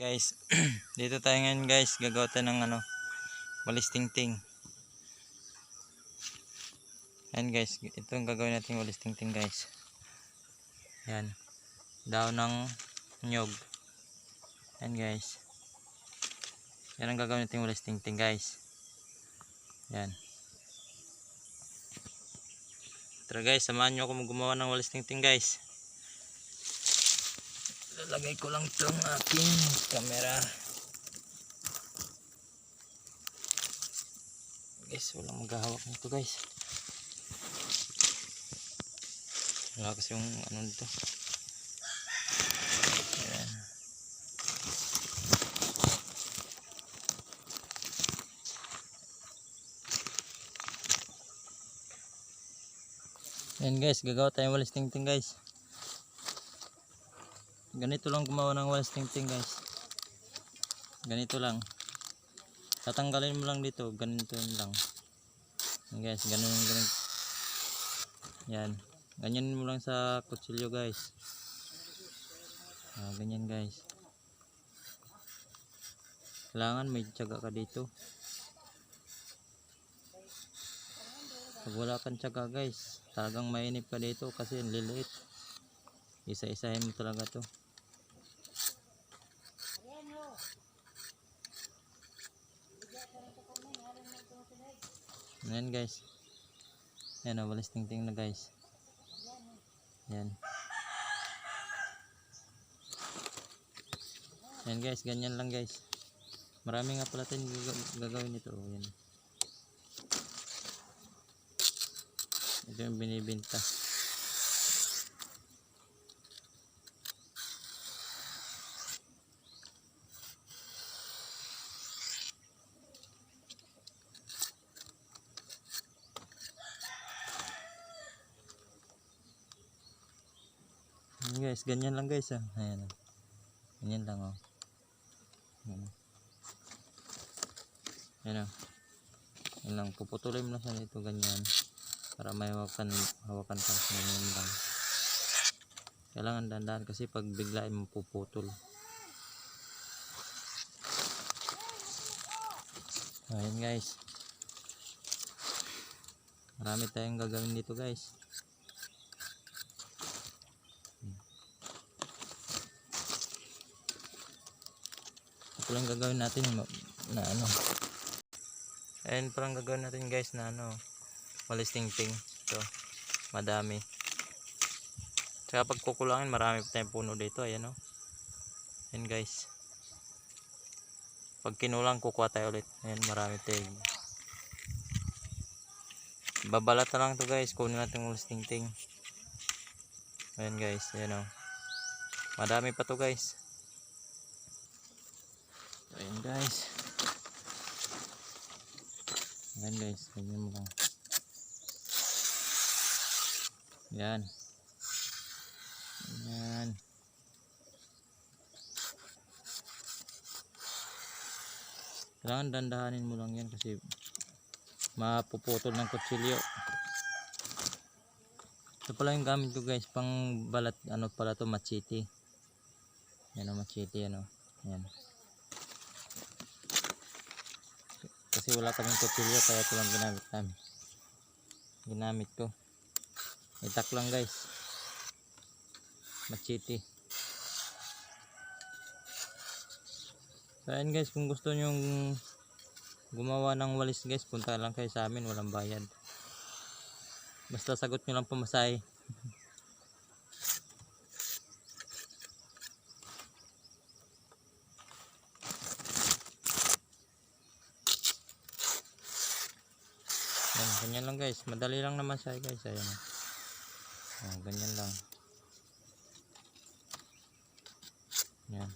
Guys, dito tayo ngayon guys, gagawa tayo ng walis tingting. Ayan guys, ito ang gagawin natin walis tingting guys. Ayan, daon ng nyog. Ayan guys, yan ang gagawin natin walis tingting guys. Ayan. Tara guys, samahan nyo ako gumawa ng walis tingting guys. Lalagay ko lang itong aking camera. Guys, walang maghahawak nito guys. Wala kasi yung dito. Ayan. Ayan guys, gagawa tayong walis tingting guys. Ganito lang gumawa ng walis tingting guys. Ganito lang. Tatanggalin mo lang dito, ganito lang. Ayan guys, ganun. Yan. Ganyan mo lang sa kutsilyo guys. Ganyan guys. Kailangan may tiyaga ka dito. Pag wala kang tiyaga guys, talagang mainip ka dito kasi liliit. Isa-isahin mo talaga to. Ayan guys. Ayan, walis tingting na guys. Ayan. Ayan guys, ganyan lang guys. Marami nga pala tayong gagawin ito. Ayan. Ito yung binibenta. Guys, ganyan lang guys. Ayan. Ganyan lang Ayan. Ayan Ayan lang. Puputulin mo na sa dito ganyan. Para may hawakan ka. Ganyan lang. Kailangan dandan kasi pag biglain mo puputol. Ayan guys. Marami tayong gagawin dito guys. Ito lang gagawin natin na Ayan parang gagawin natin guys na walis tingting. Ito, madami. Tsaka pag kukulangin marami pa tayong puno dito. Ayan Ayan guys. Pag kinulang kukuha tayo ulit. Ayan, marami tayong. Babalat na lang to guys. Kunin natin walis tingting. Ayan guys. Ayan madami pa to guys. Ayan guys. Ayan guys, ganyan mo lang. Ayan. Ayan. Kailangan dandahanin mo lang yan kasi mapuputol ng kutsilyo. Ito pala yung gamit ko guys, pang balat, pala to, machete. Ayan machete, Ayan. Kasi wala kaming kutsilyo kaya ito lang ginamit ko. Itak lang guys, machete. So ayan guys, kung gusto nyong gumawa ng walis guys, punta lang kayo sa amin, walang bayad. Basta sagot nyo lang pamasahe. Ganyan lang guys, madali lang naman siya guys. Ayan ganyan lang. Ayan.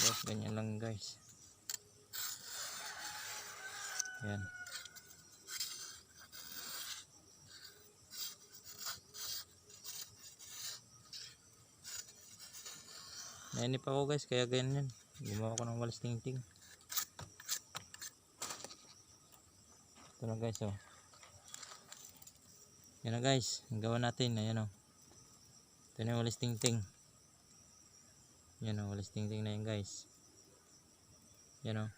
Guys, ganyan lang guys. Ayan. Nainip ako guys, kaya ganyan. Gumawa ko ng walis tingting. Ito na guys Yan na guys, ang gawa natin. Ayan o. Ito na yung walis tingting. Yan o, walis tingting na yun guys. Yan o.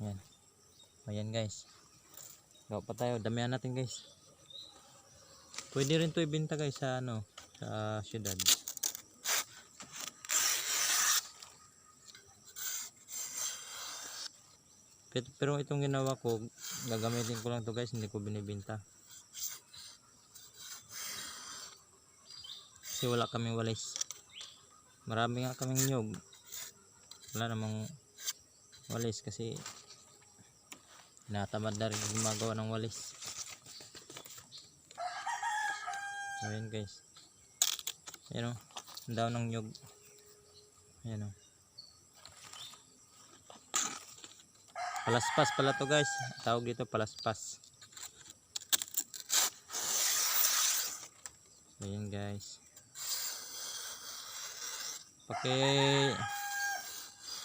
Yan. Ayan guys. Gawa pa tayo. Damihan natin guys. Pwede rin to ibenta guys sa ano, sa syudad. Pero itong ginawa ko, gagamitin ko lang to guys, hindi ko binibenta. Kasi wala kaming walis. Marami nga kaming nyog. Wala namang walis kasi natamad na rin gumagawa ng walis. So ayan guys. Ayan o, ang daw ng nyog. Ayan o. Palaspas pala to guys. Tawag dito palaspas. So ayan guys.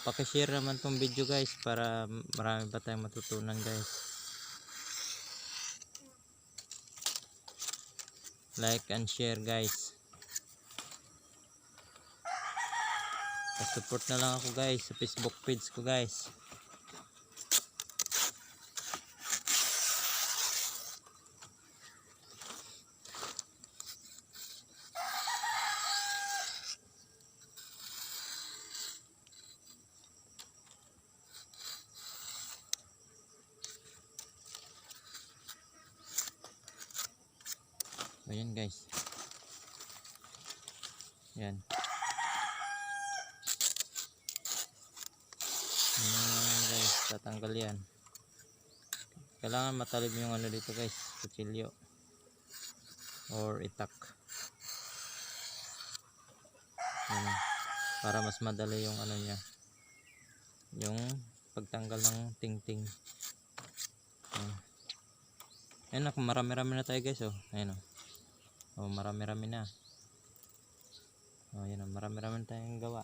Paki-share naman tong video guys para marami pa tayong matutunan guys. Like and share guys. Pa-support na lang ako guys sa Facebook page ko guys. Ayan guys. Ayan. Ayan guys, tatanggal yan. Kailangan matalib yung ano dito guys, kutsilyo or itak. Ayan. Para mas madali yung ano niya, yung pagtanggal ng tingting. Ayan, marami-rami na tayo guys. Oh. Ayan o. Oh, marami-rami na. Oh, ayan o, marami-rami na tayong gawa.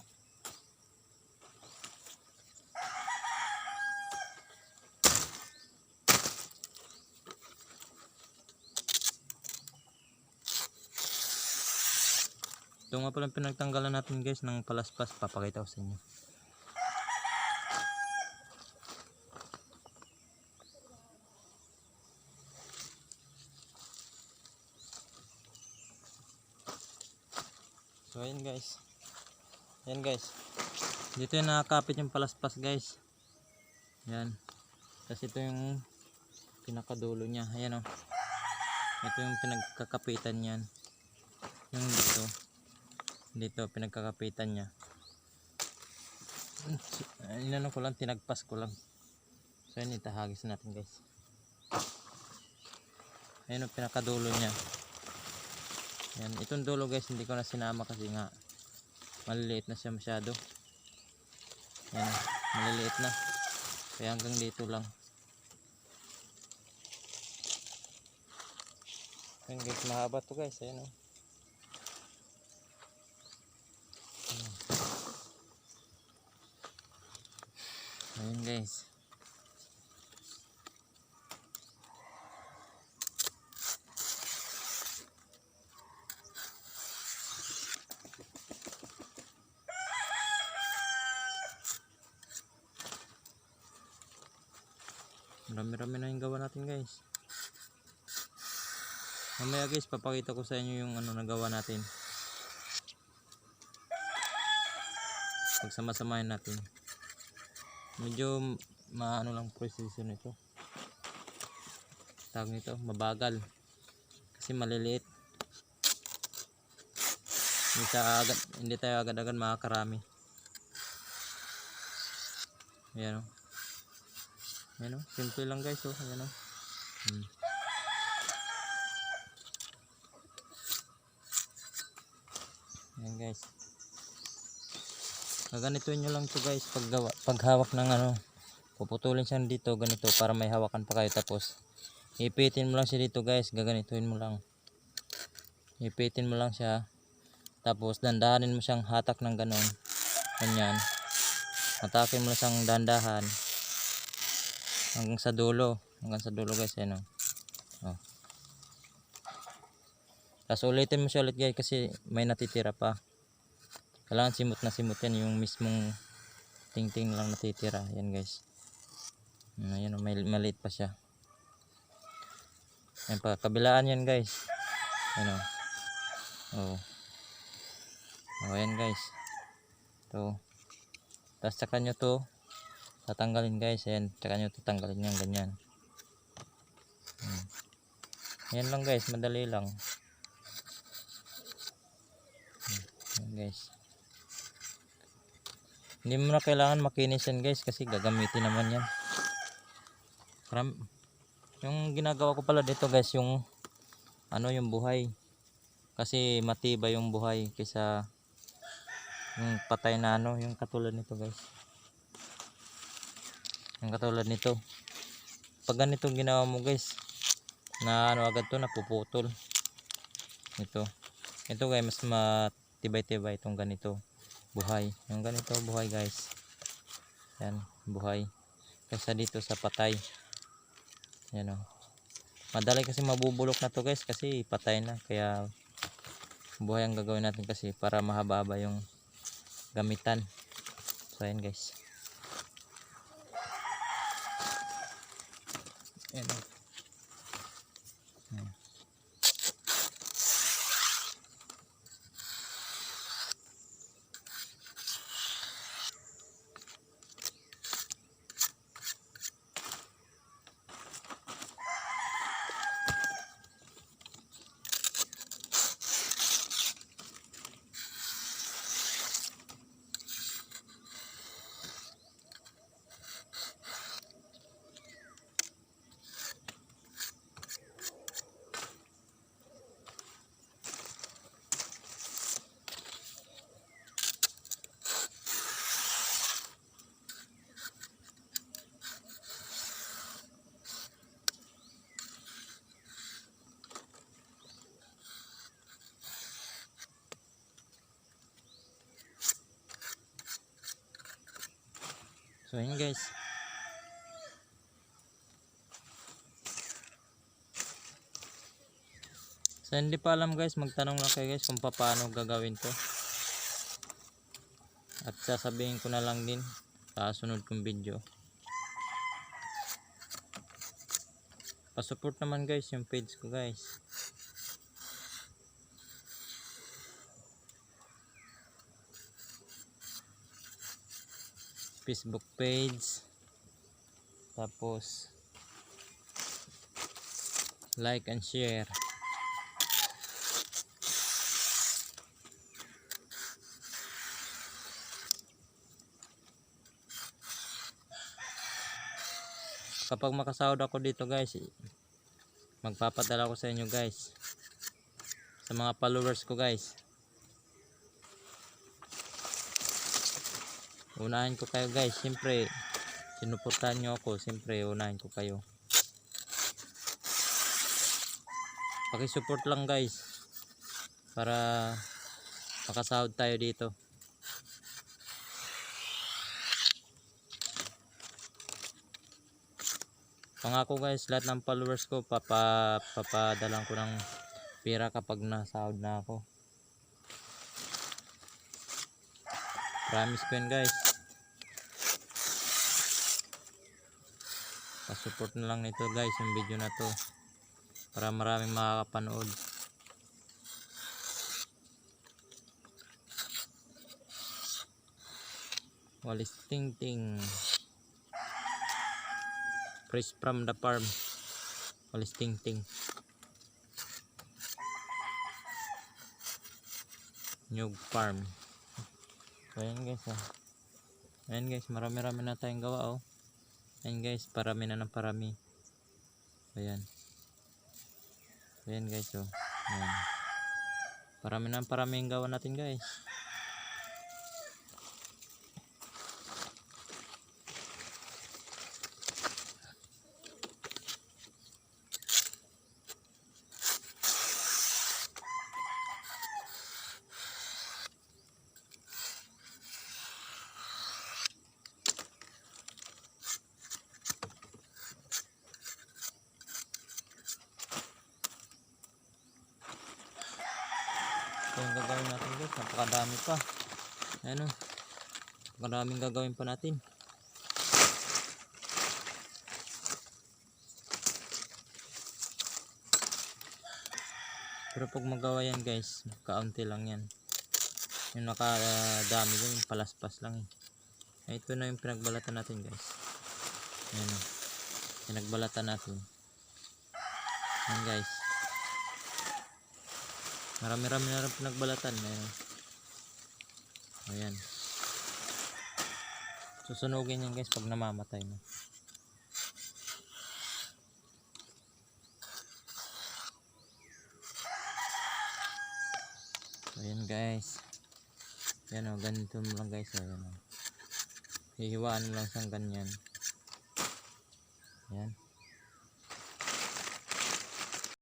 Ito nga pala pinagtanggalan natin guys ng palaspas. Papakita ko sa inyo. So ayan guys. Ayan guys. Dito yung nakakapit yung palaspas guys. Ayan. Tapos ito yung pinakadulo niya. Ayan o. Ito yung pinagkakapitan niyan. Yung dito. Dito pinagkakapitan niya. Inano ko lang, tinagpas ko lang. So ayan, itahagis natin guys. Ayan yung pinakadulo niya. Yan, itong dulo guys hindi ko na sinama kasi nga maliliit na siya masyado. Yan, maliliit na. Kaya hanggang dito lang. Yan guys, mahaba to guys. Ayan o. Ayan guys. Marami-rami na yung gawa natin guys. Mamaya guys, papakita ko sa inyo yung ano nagawa natin. Pagsama-samahin natin. Medyo maano lang precision ito. Tawag nito, mabagal. Kasi maliliit. Hindi tayo agad-agad makakarami. Ayan o. Ayan o, simple lang guys o. Ayan o. Ayan guys. Gaganituin nyo lang to guys paghawak ng ano. Puputulin siya dito ganito para may hawakan pa kayo. Tapos ipitin mo lang siya dito guys. Gaganituin mo lang. Ipitin mo lang siya. Tapos dandahanin mo siyang hatak ng ganon. Ganyan. Hatakin mo lang siyang dandahan hanggang sa dulo guys. Ayan o. Oh. Tapos ulitin mo siya ulit guys kasi may natitira pa. Kailangan simot na simot yan, yung mismong ting-ting lang natitira. Yan guys. Ayan, may maliit pa siya. Ayan pa, kabilaan yan guys. Ayan o. Oh. Oh, ayan guys. Ito. Tapos tsaka nyo to tatanggalin guys. Ayan, tsaka nyo tatanggalin yan ganyan. Ayan lang guys, madali lang. Ayan guys. Hindi mo na kailangan makinis yan guys kasi gagamitin naman yan. Yung ginagawa ko pala dito guys, yung yung buhay. Kasi matibay yung buhay kaysa yung patay na yung katulad nito guys. Yung katulad nito. Pag ganito ginawa mo guys, na agad to napuputol. Ito guys, mas matibay-tibay itong ganito. Buhay. Yung ganito buhay guys. Yan, buhay. Kaysa dito sa patay. Yan o. Madali kasi mabubulok na to guys kasi patay na. Kaya buhay ang gagawin natin kasi para mahaba-haba yung gamitan. So ayan guys. Ayan o. So ayan guys. So hindi pa alam guys, magtanong lang kayo guys kung paano gagawin to. At sasabihin ko na lang din sa sunod kong video. Pa-support naman guys yung page ko guys. Facebook page. Tapos like and share. Kapag makasahod ako dito guys, magpapadala ko sa inyo guys. Sa mga followers ko guys. Unahin ko kayo guys. Siyempre, sinuportahan nyo ako. Siyempre, unahin ko kayo. Pakisupport lang guys. Para makasahod tayo dito. Pangako guys, lahat ng followers ko papadalan ko ng pera kapag nasahod na ako. Promise ko yun guys. Pa-support na lang nito guys yung video na to para maraming makakapanood. Walis ting-ting. Fresh from the farm. Walis ting-ting. Nyug farm. So ayan guys ayan guys, marami-rami na tayong gawa ayan guys, parami na ng parami. Ayan guys ayan. Parami na ng parami yung gawa natin guys. Ito yung gagawin natin guys. Napakadami pa. Ayan o. Napakadaming gagawin pa natin. Pero pag magawa yan guys, kaunti lang yan. Yung nakadami dyan, yung palaspas lang eh. Ito na yung pinagbalatan natin guys. Ayan o. Pinagbalatan natin. Ayan guys. Marami-rami na rin pinagbalatan. Ayan. Ayan. Susunugin yan guys pag namamatay na. Ayan guys. Ayan o, ganito mo lang guys. Ayan o. Hihiwaan mo lang siyang ganyan. Ayan.